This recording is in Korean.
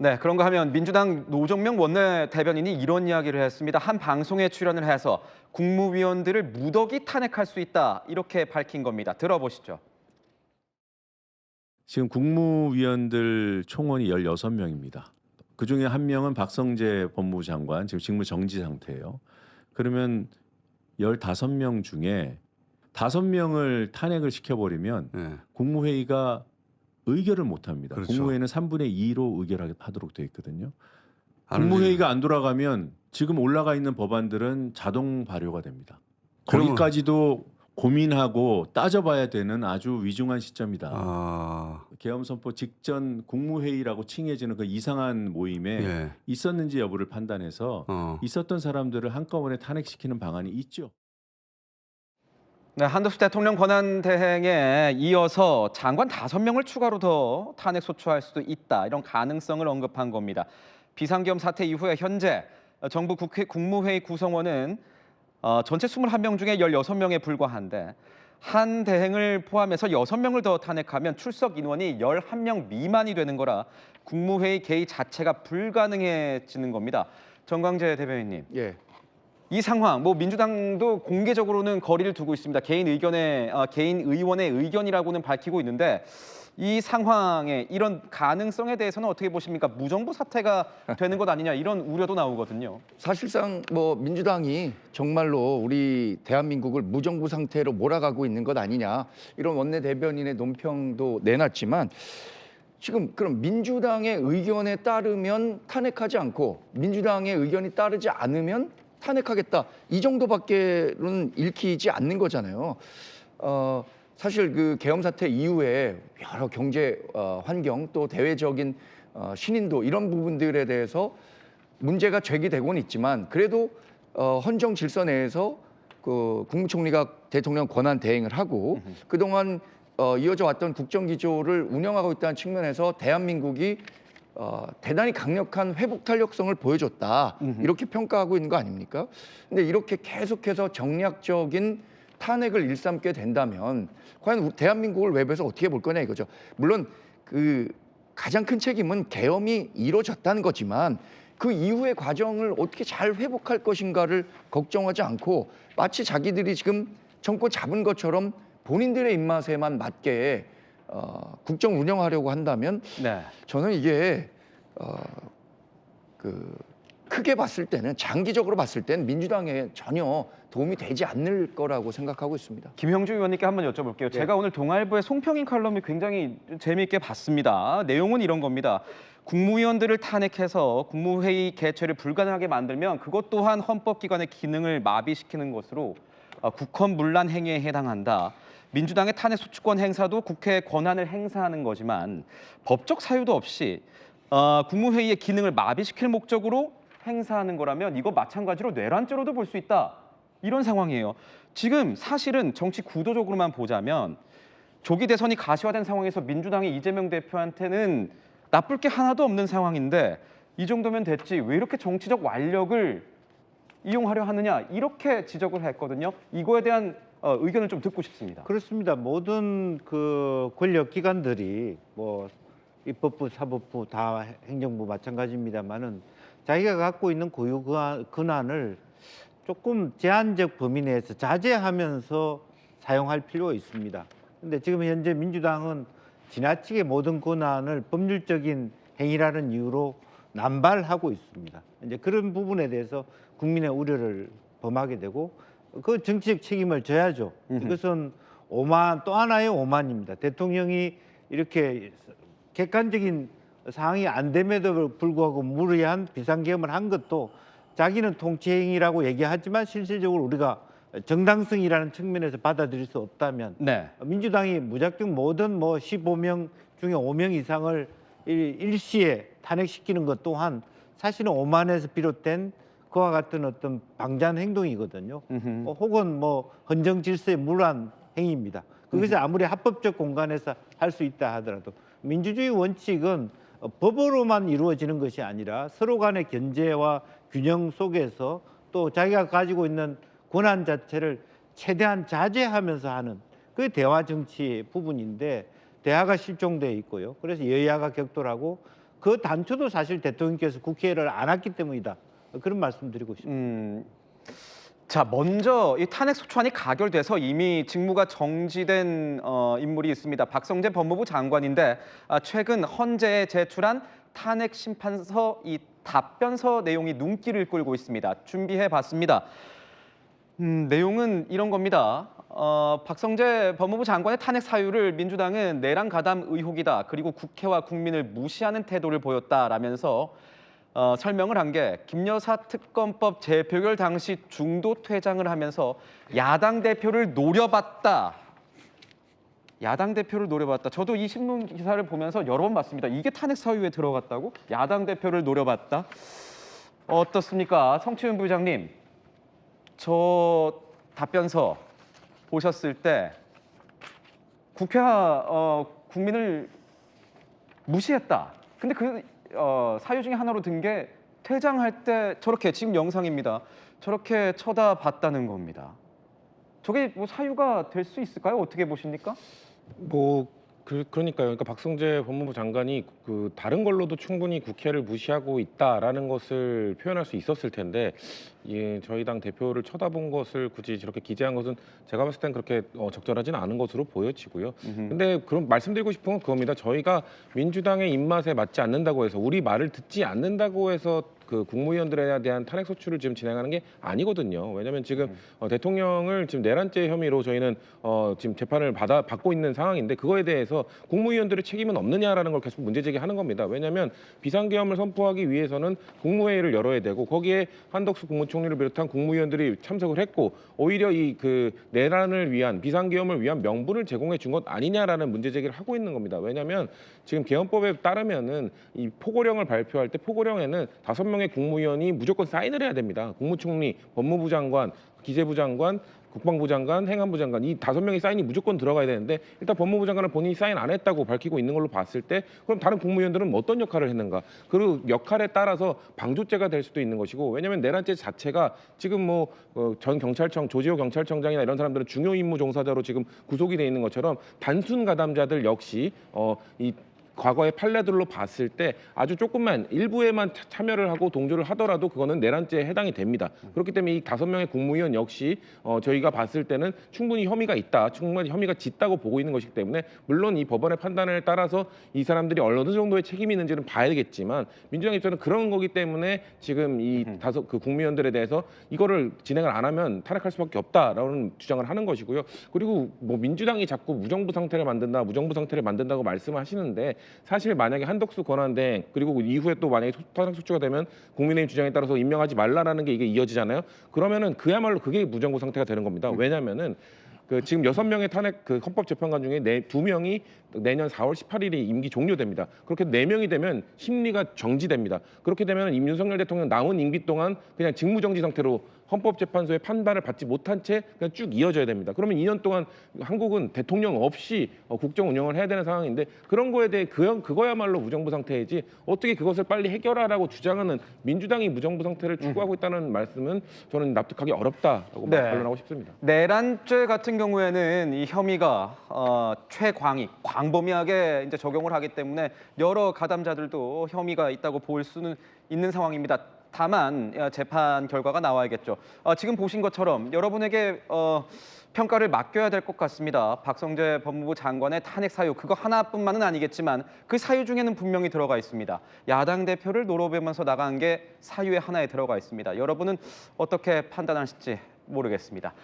네, 그런가 하면 민주당 노정명 원내대변인이 이런 이야기를 했습니다. 한 방송에 출연을 해서 국무위원들을 무더기 탄핵할 수 있다 이렇게 밝힌 겁니다. 들어보시죠. 지금 국무위원들 총원이 16명입니다. 그중에 한 명은 박성재 법무부 장관 지금 직무 정지 상태예요. 그러면 15명 중에 5명을 탄핵을 시켜버리면 네. 국무회의가 의결을 못합니다. 그렇죠. 국무회의는 3분의 2로 의결하도록 되어 있거든요. 안 국무회의가 안 돌아가면 지금 올라가 있는 법안들은 자동 발효가 됩니다. 그러면- 거기까지도 고민하고 따져봐야 되는 아주 위중한 시점이다. 아, 계엄 선포 직전 국무회의라고 칭해지는 그 이상한 모임에 예. 있었는지 여부를 판단해서 있었던 사람들을 한꺼번에 탄핵시키는 방안이 있죠. 네, 한덕수 대통령 권한대행에 이어서 장관 5명을 추가로 더 탄핵 소추할 수도 있다. 이런 가능성을 언급한 겁니다. 비상계엄 사태 이후에 현재 정부 국무회의 구성원은 전체 21명 중에 16명에 불과한데 한 대행을 포함해서 6명을 더 탄핵하면 출석 인원이 11명 미만이 되는 거라 국무회의 개의 자체가 불가능해지는 겁니다. 정광재 대변인님. 예. 이 상황, 민주당도 공개적으로는 거리를 두고 있습니다. 개인 의원의 의견이라고는 밝히고 있는데 이 상황에 이런 가능성에 대해서는 어떻게 보십니까? 무정부 사태가 되는 것 아니냐 이런 우려도 나오거든요. 사실상 민주당이 정말로 우리 대한민국을 무정부 상태로 몰아가고 있는 것 아니냐 이런 원내대변인의 논평도 내놨지만 지금 그럼 민주당의 의견에 따르면 탄핵하지 않고 민주당의 의견이 따르지 않으면 탄핵하겠다 이 정도밖에는 읽히지 않는 거잖아요. 사실 그 계엄 사태 이후에 여러 경제 환경 또 대외적인 신인도 이런 부분들에 대해서 문제가 제기되고는 있지만 그래도 헌정 질서 내에서 그 국무총리가 대통령 권한 대행을 하고 그동안 이어져 왔던 국정 기조를 운영하고 있다는 측면에서 대한민국이 대단히 강력한 회복 탄력성을 보여줬다 이렇게 평가하고 있는 거 아닙니까? 근데 이렇게 계속해서 정략적인 탄핵을 일삼게 된다면 과연 우리 대한민국을 외부에서 어떻게 볼 거냐 이거죠. 물론 그 가장 큰 책임은 계엄이 이루어졌다는 거지만 그 이후의 과정을 어떻게 잘 회복할 것인가를 걱정하지 않고 마치 자기들이 지금 정권 잡은 것처럼 본인들의 입맛에만 맞게 국정 운영하려고 한다면 네. 저는 이게 크게 봤을 때는 장기적으로 봤을 때는 민주당에 전혀 도움이 되지 않을 거라고 생각하고 있습니다. 김형주 의원님께 한번 여쭤볼게요. 제가 오늘 동아일보의 송평인 칼럼을 굉장히 재미있게 봤습니다. 내용은 이런 겁니다. 국무위원들을 탄핵해서 국무회의 개최를 불가능하게 만들면 그것 또한 헌법기관의 기능을 마비시키는 것으로 국헌문란 행위에 해당한다. 민주당의 탄핵 소추권 행사도 국회의 권한을 행사하는 거지만 법적 사유도 없이 국무회의의 기능을 마비시킬 목적으로 행사하는 거라면 이거 마찬가지로 내란죄로도 볼 수 있다. 이런 상황이에요. 지금 사실은 정치 구도적으로만 보자면 조기 대선이 가시화된 상황에서 민주당이 이재명 대표한테는 나쁠 게 하나도 없는 상황인데 이 정도면 됐지 왜 이렇게 정치적 완력을 이용하려 하느냐 이렇게 지적을 했거든요. 이거에 대한 의견을 좀 듣고 싶습니다. 그렇습니다. 모든 그 권력 기관들이 입법부, 사법부 다 행정부 마찬가지입니다만은 자기가 갖고 있는 고유 권한을 조금 제한적 범위 내에서 자제하면서 사용할 필요가 있습니다. 근데 지금 현재 민주당은 지나치게 모든 권한을 법률적인 행위라는 이유로 남발하고 있습니다. 이제 그런 부분에 대해서 국민의 우려를 범하게 되고 그 정치적 책임을 져야죠. 이것은 또 하나의 오만입니다. 대통령이 이렇게 객관적인 상황이 안 됨에도 불구하고 무리한 비상계엄을 한 것도 자기는 통치행위라고 얘기하지만 실질적으로 우리가 정당성이라는 측면에서 받아들일 수 없다면 네. 민주당이 무작정 모든 15명 중에 5명 이상을 일시에 탄핵시키는 것 또한 사실은 오만에서 비롯된 그와 같은 어떤 방자한 행동이거든요. 혹은 헌정 질서에 무란 행위입니다. 그것이 아무리 합법적 공간에서 할 수 있다 하더라도 민주주의 원칙은 법으로만 이루어지는 것이 아니라 서로 간의 견제와 균형 속에서 또 자기가 가지고 있는 권한 자체를 최대한 자제하면서 하는 그게 대화 정치의 부분인데 대화가 실종돼 있고요. 그래서 여야가 격돌하고 그 단초도 사실 대통령께서 국회를 안 왔기 때문이다. 그런 말씀드리고 싶습니다. 자, 먼저 이 탄핵 소추안이 가결돼서 이미 직무가 정지된 인물이 있습니다. 박성재 법무부 장관인데 최근 헌재에 제출한 탄핵 심판서 이 답변서 내용이 눈길을 끌고 있습니다. 준비해봤습니다. 내용은 이런 겁니다. 박성재 법무부 장관의 탄핵 사유를 민주당은 내란 가담 의혹이다. 그리고 국회와 국민을 무시하는 태도를 보였다라면서 설명을 한 게 김여사 특검법 재표결 당시 중도 퇴장을 하면서 야당 대표를 노려봤다. 야당 대표를 노려봤다. 저도 이 신문 기사를 보면서 여러 번 봤습니다. 이게 탄핵 사유에 들어갔다고? 야당 대표를 노려봤다. 어떻습니까? 성추윤 부장님. 저 답변서 보셨을 때 국회와 국민을 무시했다. 근데 그 사유 중에 하나로 든 게 퇴장할 때 저렇게 지금 영상입니다. 저렇게 쳐다봤다는 겁니다. 저게 뭐 사유가 될 수 있을까요? 어떻게 보십니까? 그러니까요. 그러니까 박성재 법무부 장관이 그 다른 걸로도 충분히 국회를 무시하고 있다라는 것을 표현할 수 있었을 텐데, 예, 저희 당 대표를 쳐다본 것을 굳이 저렇게 기재한 것은 제가 봤을 땐 그렇게 적절하지는 않은 것으로 보여지고요. 근데 그럼 말씀드리고 싶은 건 그겁니다. 저희가 민주당의 입맛에 맞지 않는다고 해서, 우리 말을 듣지 않는다고 해서 그 국무위원들에 대한 탄핵 소추를 지금 진행하는 게 아니거든요. 왜냐하면 지금 대통령을 지금 내란죄 혐의로 저희는 지금 재판을 받고 있는 상황인데, 그거에 대해서 국무위원들의 책임은 없느냐라는 걸 계속 문제 제기하는 겁니다. 왜냐하면 비상계엄을 선포하기 위해서는 국무회의를 열어야 되고, 거기에 한덕수 국무총리를 비롯한 국무위원들이 참석을 했고, 오히려 이 그 내란을 위한 비상계엄을 위한 명분을 제공해 준 것 아니냐라는 문제 제기를 하고 있는 겁니다. 왜냐하면 지금 계엄법에 따르면은 이 포고령을 발표할 때 포고령에는 5명의 국무위원이 무조건 사인을 해야 됩니다. 국무총리, 법무부 장관, 기재부 장관, 국방부 장관, 행안부 장관, 이 5명의 사인이 무조건 들어가야 되는데, 일단 법무부 장관은 본인이 사인 안 했다고 밝히고 있는 걸로 봤을 때, 그럼 다른 국무위원들은 어떤 역할을 했는가? 그리고 역할에 따라서 방조죄가 될 수도 있는 것이고, 왜냐하면 내란죄 자체가 지금 전 경찰청, 조지호 경찰청장이나 이런 사람들은 중요 임무 종사자로 지금 구속이 돼 있는 것처럼, 단순 가담자들 역시 이 과거의 판례들로 봤을 때 아주 조금만 일부에만 참여를 하고 동조를 하더라도 그거는 내란죄에 해당이 됩니다. 그렇기 때문에 이 5명의 국무위원 역시 저희가 봤을 때는 충분히 혐의가 있다, 충분히 혐의가 짙다고 보고 있는 것이기 때문에, 물론 이 법원의 판단에 따라서 이 사람들이 어느 정도의 책임이 있는지는 봐야겠지만, 민주당 입장은 그런 거기 때문에 지금 이 그 국무위원들에 대해서 이거를 진행을 안 하면 탄핵할 수밖에 없다라는 주장을 하는 것이고요. 그리고 민주당이 자꾸 무정부 상태를 만든다고 말씀하시는데, 사실 만약에 한덕수 권한대행 그리고 이후에 또 만약에 탄핵 소추가 되면 국민의힘 주장에 따라서 임명하지 말라라는 게 이게 이어지잖아요. 그러면은 그야말로 그게 무정부 상태가 되는 겁니다. 왜냐면은 지금 6명의 탄핵 헌법재판관 중에 2명이 내년 4월 18일이 임기 종료됩니다. 그렇게 4명이 되면 심리가 정지됩니다. 그렇게 되면 윤석열 대통령 남은 임기 동안 그냥 직무정지 상태로 헌법재판소의 판단을 받지 못한 채 그냥 쭉 이어져야 됩니다. 그러면 2년 동안 한국은 대통령 없이 국정 운영을 해야 되는 상황인데, 그런 거에 대해 그거야말로 무정부 상태이지, 어떻게 그것을 빨리 해결하라고 주장하는 민주당이 무정부 상태를 추구하고 있다는 말씀은 저는 납득하기 어렵다라고 반론하고 싶습니다. 내란죄 같은 경우에는 이 혐의가 광범위하게 이제 적용을 하기 때문에 여러 가담자들도 혐의가 있다고 볼 수는 있는 상황입니다. 다만 재판 결과가 나와야겠죠. 지금 보신 것처럼 여러분에게 평가를 맡겨야 될 것 같습니다. 박성재 법무부 장관의 탄핵 사유, 그거 하나뿐만은 아니겠지만 그 사유 중에는 분명히 들어가 있습니다. 야당 대표를 노려보면서 나간 게 사유의 하나에 들어가 있습니다. 여러분은 어떻게 판단하실지 모르겠습니다.